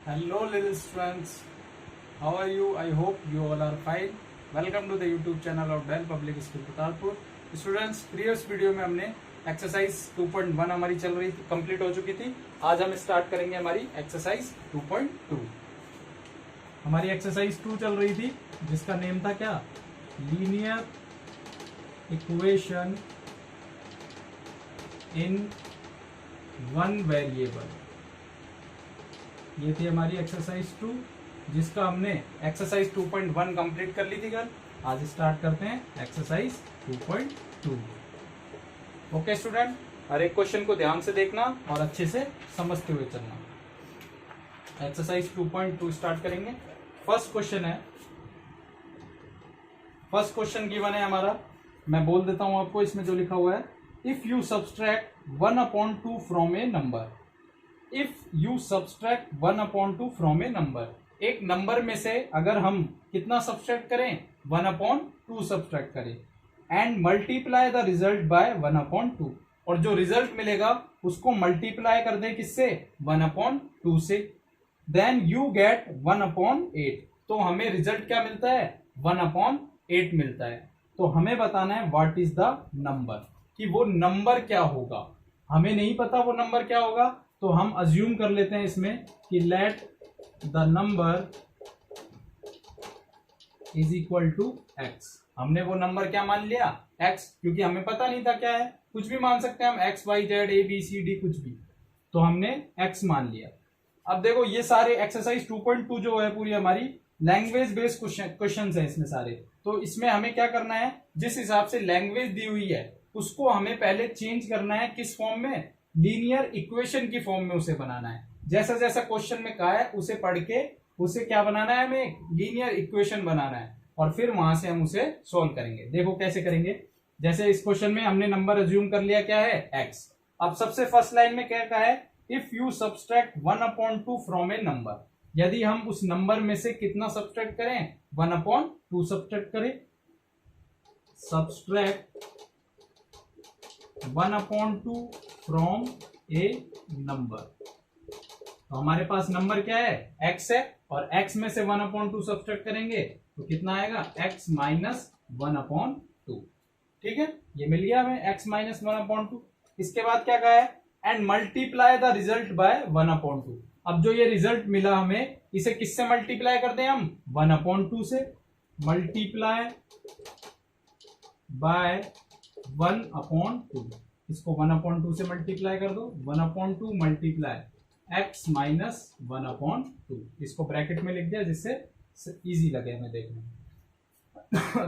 Hello little students, how are you? I hope you all are fine. Welcome to the YouTube channel of Dell Public School Pratappur. Students, previous video में हमने exercise 2.1 हमारी चल रही थी, complete हो चुकी थी. आज हम स्टार्ट करेंगे हमारी एक्सरसाइज 2.2. हमारी एक्सरसाइज 2 चल रही थी जिसका नेम था क्या? Linear equation in one variable. ये थी हमारी एक्सरसाइज 2 जिसका हमने एक्सरसाइज 2.1 कंप्लीट कर ली थी कल. आज स्टार्ट करते हैं एक्सरसाइज 2.2. ओके स्टूडेंट, हर एक क्वेश्चन को ध्यान से देखना और अच्छे से समझते हुए चलना. एक्सरसाइज 2.2 स्टार्ट करेंगे. फर्स्ट क्वेश्चन है, फर्स्ट क्वेश्चन गिवन है हमारा. मैं बोल देता हूं आपको इसमें जो लिखा हुआ है. If you subtract 1/2 from A number. If you subtract 1/2 from A number. एक नंबर में से अगर हम कितना सब्सट्रैक्ट करें? 1/2 सब्सट्रैक्ट करें and multiply the result by 1/2. और जो रिजल्ट मिलेगा उसको मल्टीप्लाई कर दे किससे? 1/2 से. Then you get 1/8. तो हमें रिजल्ट क्या मिलता है? 1/8 मिलता है. तो हमें बताना है व्हाट इज द नंबर, कि वो नंबर क्या होगा. हमें नहीं पता वो नंबर क्या होगा, तो हम अज्यूम कर लेते हैं इसमें कि let the number is equal to x. हमने वो नंबर क्या मान लिया? एक्स, क्योंकि हमें पता नहीं था क्या है. कुछ भी मान सकते हैं हम, x y z a b c d कुछ भी. तो हमने एक्स मान लिया. अब देखो ये सारे एक्सरसाइज 2.2 जो है पूरी हमारी लैंग्वेज बेस्ड क्वेश्चन है इसमें सारे. तो इसमें हमें क्या करना है? जिस हिसाब से लैंग्वेज दी हुई है उसको हमें पहले चेंज करना है. किस फॉर्म में? लीनियर इक्वेशन की फॉर्म में उसे बनाना है. जैसा जैसा क्वेश्चन में कहा है उसे पढ़ के उसे क्या बनाना है? हमें लीनियर इक्वेशन बनाना है और फिर वहां से हम उसे सॉल्व करेंगे. देखो कैसे करेंगे. जैसे इस क्वेश्चन में हमने नंबर अज्यूम कर लिया क्या है? एक्स. अब सबसे फर्स्ट लाइन में क्या कहा है? If you subtract 1/2 from A number. यदि हम उस नंबर में से कितना सब्सट्रैक्ट करें? 1/2 सब्सट्रैक्ट करें. Subtract 1/2 from A number. तो हमारे पास नंबर क्या है? एक्स है. और एक्स में से 1/2 सब्सट्रैक्ट करेंगे तो कितना आएगा? x minus 1/2. ठीक है, ये मिल गया हमें x माइनस 1/2. इसके बाद क्या कहा है? And multiply the result by 1/2. अब जो ये रिजल्ट मिला हमें इसे किससे मल्टीप्लाई कर दें हम? 1/2 से. Multiply by 1/2. इसको 1/2 से मल्टीप्लाई कर दो. 1/2 मल्टीप्लाई x माइनस 1/2. इसको ब्रैकेट में लिख दिया जिससे इजी लगे हमें देखने.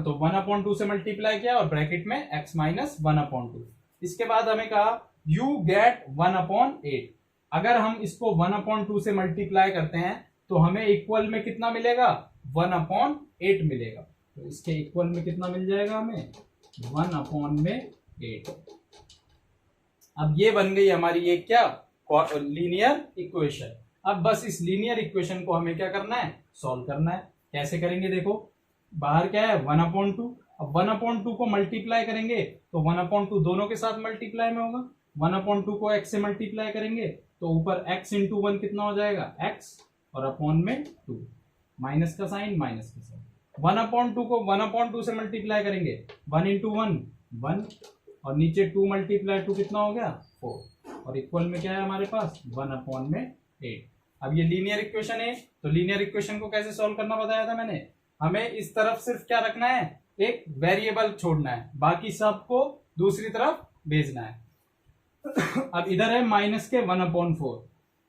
तो 1/2 से मल्टीप्लाई किया और ब्रैकेट में x माइनस 1/2. इसके बाद हमें कहा you get 1/8. अगर हम इसको 1/2 से मल्टीप्लाई करते हैं तो हमें इक्वल में कितना मिलेगा? 1/8 मिलेगा. तो इसके इक्वल में कितना मिल जाएगा हमें? 1/8. अब ये बन गई हमारी ये क्या? Linear equation. अब बस इस लीनियर इक्वेशन को हमें क्या करना है? सॉल्व करना है. कैसे करेंगे? देखो बाहर क्या है? 1/2. अब 1/2 को मल्टीप्लाई करेंगे तो 1/2 दोनों के साथ मल्टीप्लाई में होगा. 1/2 को x से मल्टीप्लाई करेंगे तो ऊपर x इंटू 1 कितना हो जाएगा? x और अपॉन में 2. माइनस का साइन, माइनस का साइन. 1/2 को 1/2 से मल्टीप्लाई करेंगे. 1 इंटू 1 1 और नीचे 2 मल्टीप्लाई 2 कितना हो गया? 4. और इक्वल में क्या है हमारे पास? 1/8. अब ये लीनियर इक्वेशन है. तो लीनियर इक्वेशन को कैसे सॉल्व करना बताया था मैंने. हमें इस तरफ सिर्फ क्या रखना है? एक वेरिएबल छोड़ना है, बाकी सबको दूसरी तरफ भेजना है. अब इधर है माइनस के 1/4.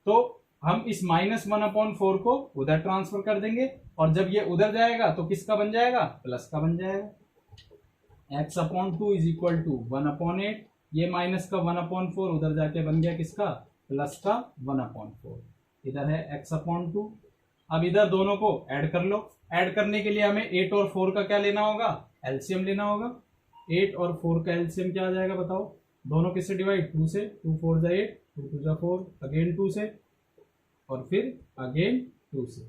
तो हम इस माइनस 1/4 को उधर ट्रांसफर कर देंगे और जब ये उधर जाएगा तो किसका बन जाएगा? प्लस का बन जाएगा. x/2 is equal to 1/8. ये माइनस का 1/4 उधर जाके बन गया किसका? प्लस का 1/4. इधर है x/2. अब इधर दोनों को ऐड कर लो. ऐड करने के लिए हमें 8 और 4 का क्या लेना होगा? एलसीएम लेना होगा. 8 और 4 का एलसीएम क्या आ जाएगा बताओ? दोनों किससे डिवाइड? 2 से. 2 4 जा 8, 2 2 जा 4, अगेन 2 से और फिर अगेन 2 से.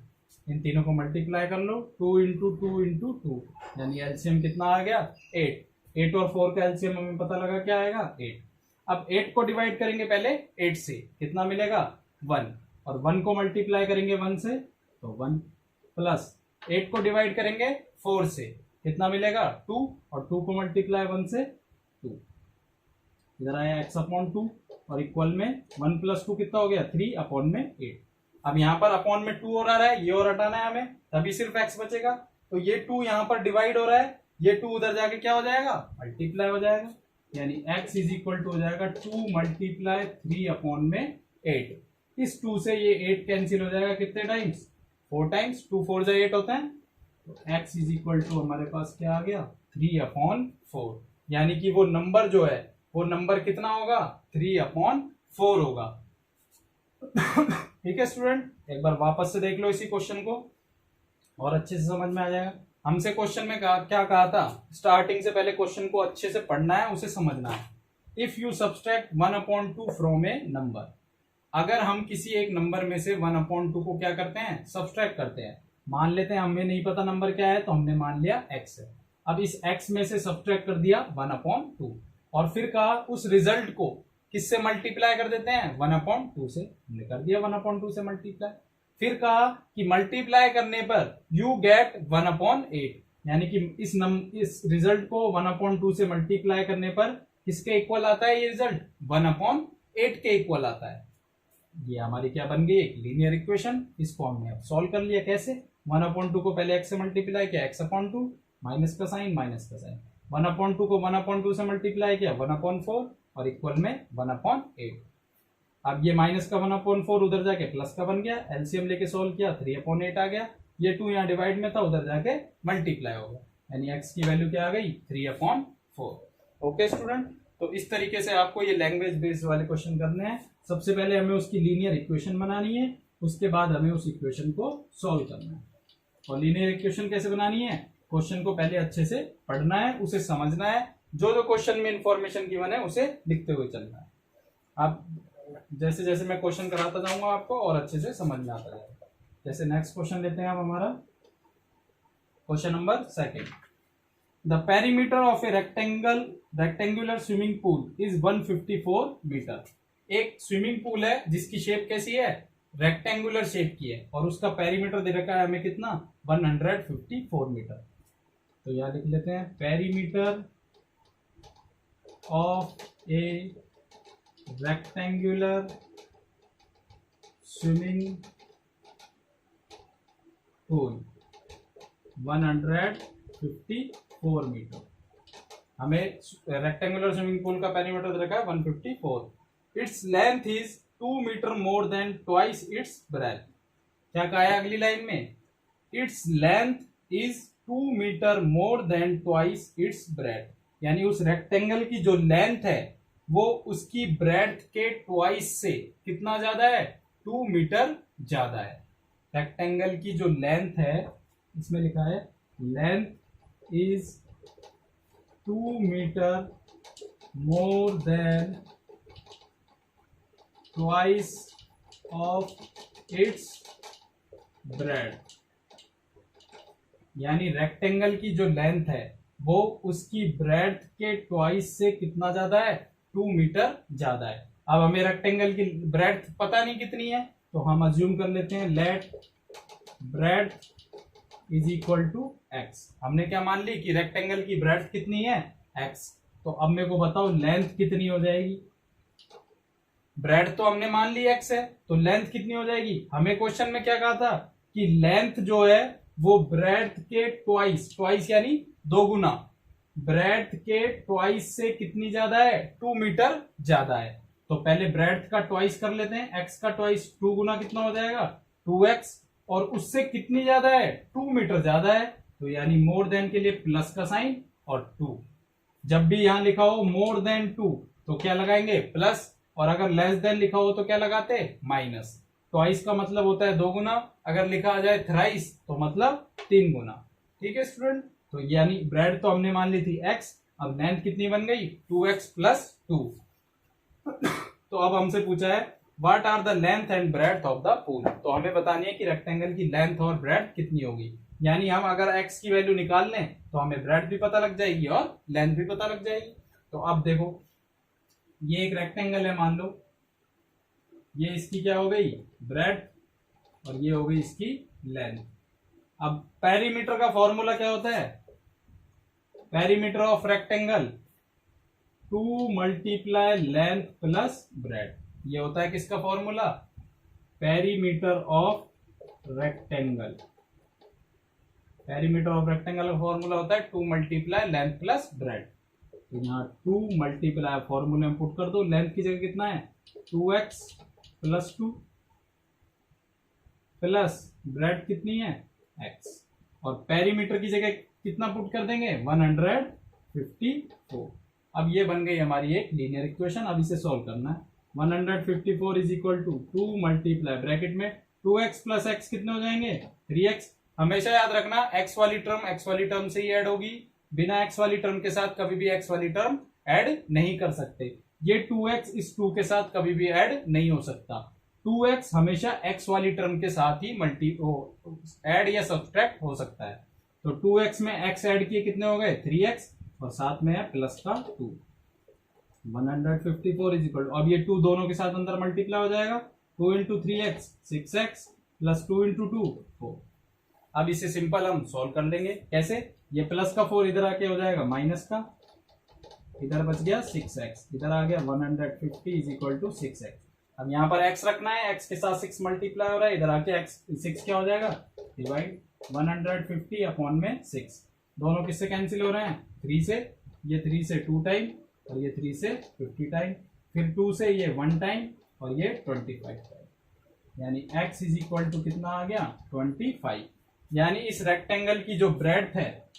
इन तीनों को मल्टीप्लाई कर लो. 2 इंटू 2 इंटू 2 यानी एलसीएम कितना आ गया? 8. 8 और 4 का एलसीएम हमें पता लगा क्या आएगा? 8. अब 8 को डिवाइड करेंगे पहले 8 से, कितना मिलेगा? 1. और 1 को मल्टीप्लाई करेंगे 1 से तो 1 प्लस 8 को डिवाइड करेंगे 4 से कितना मिलेगा 2 और 2 को मल्टीप्लाई 1 से 2 इधर आया x अपॉन 2 और इक्वल में 1 प्लस 2 कितना हो गया 3 अपॉन में 8। अब यहाँ पर अपॉन में 2 हो रहा है ये और हटाना है हमें तभी सिर्फ x बचेगा तो ये 2 यहाँ पर डिवाइड हो रहा है ये 2 उधर जाके क्या हो जाएगा मल्टीप्लाई हो जाएगा यानी x इज इक्वल टू हो जाएगा 2 मल्टीप्लाई 3 अपॉन में 8। इस 2 से ये 8 कैंसिल हो जाएगा कितने टाइम्स 4 टाइम्स 2 4 जा 8 होता है तो x इज इक्वल टू हमारे पास क्या आ गया 3 अपॉन 4 यानी कि वो नंबर जो है वो नंबर कितना होगा 3 अपॉन 4 होगा। ठीक है स्टूडेंट एक बार वापस से देख लो इसी क्वेश्चन को और अच्छे से समझ में आ जाएगा। हमसे क्वेश्चन में क्या कहा था स्टार्टिंग से पहले क्वेश्चन को अच्छे से पढ़ना है उसे समझना है। If you subtract 1/2 from A number अगर हम किसी एक नंबर में से 1/2 को क्या करते हैं सब्सट्रैक्ट करते हैं मान लेते हैं हमें नहीं पता नंबर क्या है तो हमने मान लिया x है। अब इस x में से सब्सट्रैक्ट कर दिया 1/2 और फिर कहा उस रिजल्ट को किससे मल्टीप्लाई कर देते हैं 1/2 से हमने कर दिया 1/2 से मल्टीप्लाई। फिर कहा कि मल्टीप्लाई करने पर यू गेट 1/8 यानी कि इस रिजल्ट को 1/2 से मल्टीप्लाई करने पर किसके इक्वल आता है ये रिजल्ट 1/8 के इक्वल आता है। ये हमारी क्या बन गई एक लीनियर इक्वेशन। इसको हमने अब सॉल्व कर लिया कैसे 1/2 को पहले x से मल्टीप्लाई किया x/2 माइनस का साइन 1/2 को 1/2 से मल्टीप्लाई किया 1/4 और इक्वल में 1/8। अब ये माइनस का 1/4 उधर जाके प्लस का बन गया एलसीएम लेके सॉल्व किया 3/8 आ गया ये 2 यहाँ डिवाइड में था उधर जाके मल्टीप्लाई हो गया यानी x की वैल्यू क्या आ गई 3/4। ओके स्टूडेंट तो इस तरीके से आपको ये लैंग्वेज बेस्ड वाले क्वेश्चन करने हैं। सबसे पहले हमें उसकी लीनियर इक्वेशन बनानी है उसके बाद हमें उस इक्वेशन को सॉल्व करना है। और लीनियर इक्वेशन कैसे बनानी है क्वेश्चन को पहले अच्छे से पढ़ना है उसे समझना है जो क्वेश्चन में इंफॉर्मेशन गिवन है उसे लिखते हुए चलना है। आप जैसे जैसे मैं क्वेश्चन कराता जाऊंगा आपको और अच्छे से समझ में आता जाएगा। जैसे नेक्स्ट क्वेश्चन लेते हैं आप हमारा question number 2। The perimeter of a rectangular swimming pool is 154 metre. एक स्विमिंग पूल है जिसकी शेप कैसी है रेक्टेंगुलर शेप की है और उसका पेरीमीटर दे रखा है हमें कितना 154 मीटर। तो यहां लिख लेते हैं perimeter of a rectangular swimming pool 154 metre. हमें रेक्टेंगुलर स्विमिंग पूल का पेरीमीटर दे रखा है 154। Its length is 2 metre more than twice its breadth. क्या कहा है अगली लाइन में its length is 2 metre more than twice its breadth यानी उस रेक्टेंगल की जो लेंथ है वो उसकी ब्रेथ के ट्वाइस से कितना ज्यादा है 2 मीटर ज्यादा है। रेक्टेंगल की जो लेंथ है इसमें लिखा है length is 2 metre more than twice of its breadth यानी रेक्टेंगल की जो लेंथ है वो उसकी ब्रेथ के ट्वाइस से कितना ज्यादा है 2 मीटर ज्यादा है। अब हमें रेक्टेंगल की ब्रेथ पता नहीं कितनी है तो हम अज्यूम कर लेते हैं let breadth is equal to x। हमने क्या मान ली कि रेक्टेंगल की ब्रेथ कितनी है x। तो अब मेरे को बताओ लेंथ कितनी हो जाएगी। ब्रेथ तो हमने मान ली x है तो लेंथ कितनी हो जाएगी। हमें क्वेश्चन में क्या कहा था कि लेंथ जो है वो ब्रेथ के ट्वाइस यानी 2 गुना ब्रेथ के ट्वाइस से कितनी ज्यादा है 2 मीटर ज्यादा है। तो पहले ब्रेथ का ट्वाइस कर लेते हैं x का ट्वाइस 2 गुना कितना हो जाएगा 2x और उससे कितनी ज्यादा है 2 मीटर ज्यादा है तो यानी मोर देन के लिए प्लस का साइन और 2। जब भी यहां लिखा हो मोर देन 2 तो क्या लगाएंगे प्लस और अगर लेस देन लिखा हो तो क्या लगाते माइनस। ट्वाइस का मतलब होता है 2 गुना अगर लिखा आ जाए थ्राइस तो मतलब 3 गुना। ठीक है स्टूडेंट तो यानी ब्रेथ तो हमने मान ली थी x अब लेंथ कितनी बन गई 2x प्लस 2। तो अब हमसे पूछा है what are the length and breadth of the pool. तो हमें बतानी है कि रेक्टेंगल की लेंथ और ब्रेथ कितनी होगी यानी हम अगर x की वैल्यू निकाल लें तो हमें ब्रेथ भी पता लग जाएगी और लेंथ भी पता लग जाएगी। तो अब देखो ये एक रेक्टेंगल है मान लो ये इसकी क्या हो गई ब्रेड्थ और ये हो गई इसकी लेंथ। अब पेरीमीटर का फॉर्मूला क्या होता है, perimeter of rectangle 2 multiply length plus bread, ये होता है किसका formula, perimeter of rectangle. Perimeter of rectangle का फॉर्मूला होता है 2 मल्टीप्लाई लेंथ प्लस ब्रेड। तो यहाँ 2 मल्टीप्लाई फॉर्मूले में पुट कर दो, लेंथ की जगह कितना है 2x प्लस 2 प्लस ब्रेड कितनी है x, और पेरीमीटर की जगह कितना पुट कर देंगे 154। अब ये बन गई हमारी एक लीनियर इक्वेशन। अब इसे सॉल्व करना है। 154 is equal to 2 multiply bracket में 2x प्लस x कितने हो जाएंगे 3x। हमेशा याद रखना x वाली टर्म से ही ऐड होगी, बिना x वाली टर्म के साथ कभी भी x वाली टर्म ऐड नहीं कर सकते। ये 2x इस 2 के साथ कभी भी ऐड नहीं हो सकता। 2x हमेशा x वाली टर्म के साथ ही ऐड या सब्ट्रैक्ट हो सकता है। तो 2x में x ऐड किए कितने हो गए 3x, और साथ में है प्लस का 2। 154 इज इक्वल, अब ये 2 दोनों के साथ अंदर मल्टीप्लाई हो जाएगा, 2 into 3x 6x plus 2 into 2 4। अब इसे सिंपल हम सॉल्व कर लेंगे। कैसे, ये प्लस का 4 इधर आके हो जाएगा माइनस का, इधर बच गया 6x, इधर आ गया 150 इज इक्वल टू 6x। अब यहाँ पर x रखना है, x के साथ 6 मल्टीप्लाई हो रहा है, इधर आके x 6 क्या हो जाएगा डिवाइड 150 अपॉन में 6। दोनों किससे कैंसिल हो रहे हैं 3 से, ये 3 से 2 टाइम और ये 3 से 50 टाइम, फिर 2 से ये 1 टाइम और ये 25 टाइम, यानी x इज इक्वल टू कितना आ गया 25। यानी इस रेक्टेंगल की जो ब्रेड्थ है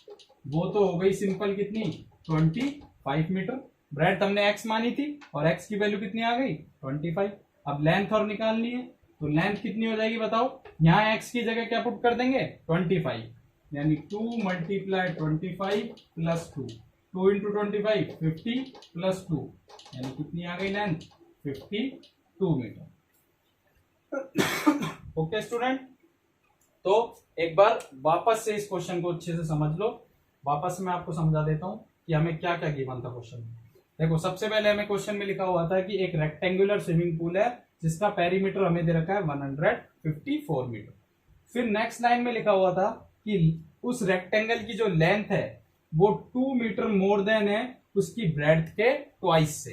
वो तो हो गई सिंपल कितनी 25 मीटर। ब्रेड्थ हमने x मानी थी और x की वैल्यू कितनी आ गई 25। अब लेंथ और निकालनी है, तो लेंथ कितनी हो जाएगी बताओ। यहाँ x की जगह क्या पुट कर देंगे 25, यानी 2 मल्टीप्लाई 25 प्लस 2, 2 इंटू 25 50 प्लस 2, यानी कितनी आ गई लेंथ 52 मीटर। ओके स्टूडेंट, तो एक बार वापस से इस क्वेश्चन को अच्छे से समझ लो। वापस मैं आपको समझा देता हूं कि हमें क्या क्या गिवन था क्वेश्चन में। देखो, सबसे पहले हमें क्वेश्चन में लिखा हुआ था कि एक रेक्टेंगुलर स्विमिंग पूल है जिसका पेरीमीटर हमें दे रखा है 154 मीटर। फिर नेक्स्ट लाइन में लिखा हुआ था कि उस रेक्टेंगल की जो लेंथ है वो 2 मीटर मोर देन है उसकी ब्रेड्थ के ट्वाइस से।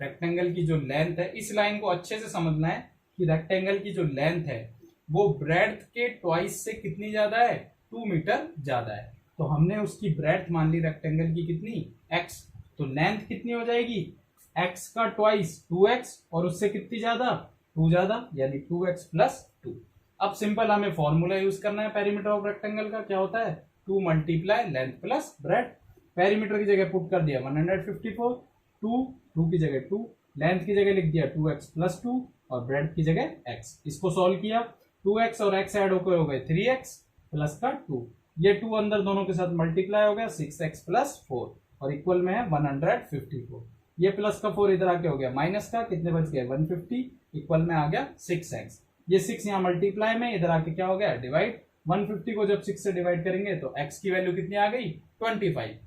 रेक्टेंगल की जो लेंथ है, इस लाइन को अच्छे से समझना है कि रेक्टेंगल की जो लेंथ है वो ब्रेड्थ के ट्वाइस से कितनी ज्यादा है 2 मीटर ज्यादा है। तो हमने उसकी ब्रेड्थ मान ली रेक्टेंगल की कितनी x, तो लेंथ कितनी हो जाएगी x का ट्वाइस 2x और उससे कितनी ज्यादा 2 ज्यादा, यानी 2x प्लस 2। अब सिंपल हमें फॉर्मूला यूज करना है पेरीमीटर ऑफ रेक्टेंगल का। क्या होता है 2 multiply length plus breadth. Perimeter की जगह पुट कर दिया 154, 2 की जगह 2, लेंथ की जगह लिख दिया 2x प्लस 2 और ब्रेड्थ की जगह x। इसको सॉल्व किया, 2x और x ऐड होकर हो गए 3x प्लस का 2, ये 2 अंदर दोनों के साथ मल्टीप्लाई हो गया 6x प्लस 4 और इक्वल में है 154। ये प्लस का 4 इधर आके हो गया माइनस का, कितने बच गए 150, इक्वल में आ गया 6x। ये 6 यहाँ मल्टीप्लाई में, इधर आके क्या हो गया डिवाइड। 150 को जब 6 से डिवाइड करेंगे तो x की वैल्यू कितनी आ गई 25।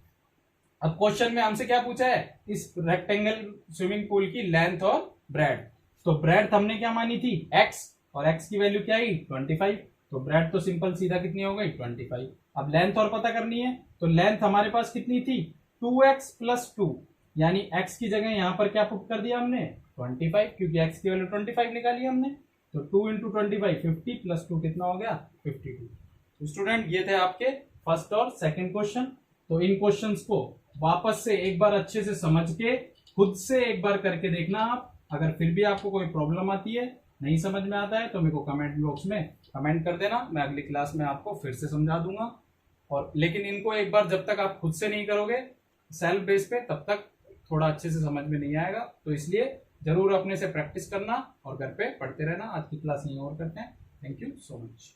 अब क्वेश्चन में हमसे क्या पूछा है, इस रेक्टेंगल स्विमिंग पूल की लेंथ और ब्रेड्थ। तो ब्रेड्थ हमने क्या मानी थी x और x की वैल्यू क्या आई 25, तो ब्रेड्थ तो सिंपल सीधा कितनी हो गई 25। अब लेंथ और पता करनी है, तो लेंथ हमारे पास कितनी थी 2x प्लस 2, यानी x की जगह यहां पर क्या पुट कर दिया हमने 25, क्योंकि x की वैल्यू 25 निकाली हमने। तो 2 इंटू 25 50 प्लस 2 कितना हो गया 52। तो स्टूडेंट, ये थे आपके फर्स्ट और सेकंड क्वेश्चन। तो इन क्वेश्चंस को वापस से एक बार अच्छे से समझ के खुद से एक बार करके देखना आप। अगर फिर भी आपको कोई प्रॉब्लम आती है, नहीं समझ में आता है, तो मेरे को कमेंट बॉक्स में कमेंट कर देना, मैं अगली क्लास में आपको फिर से समझा दूंगा। और लेकिन इनको एक बार जब तक आप खुद से नहीं करोगे सेल्फ बेस पे, तब तक थोड़ा अच्छे से समझ में नहीं आएगा। तो इसलिए जरूर अपने से प्रैक्टिस करना और घर पे पढ़ते रहना। आज की क्लास यहीं और करते हैं। Thank you so much.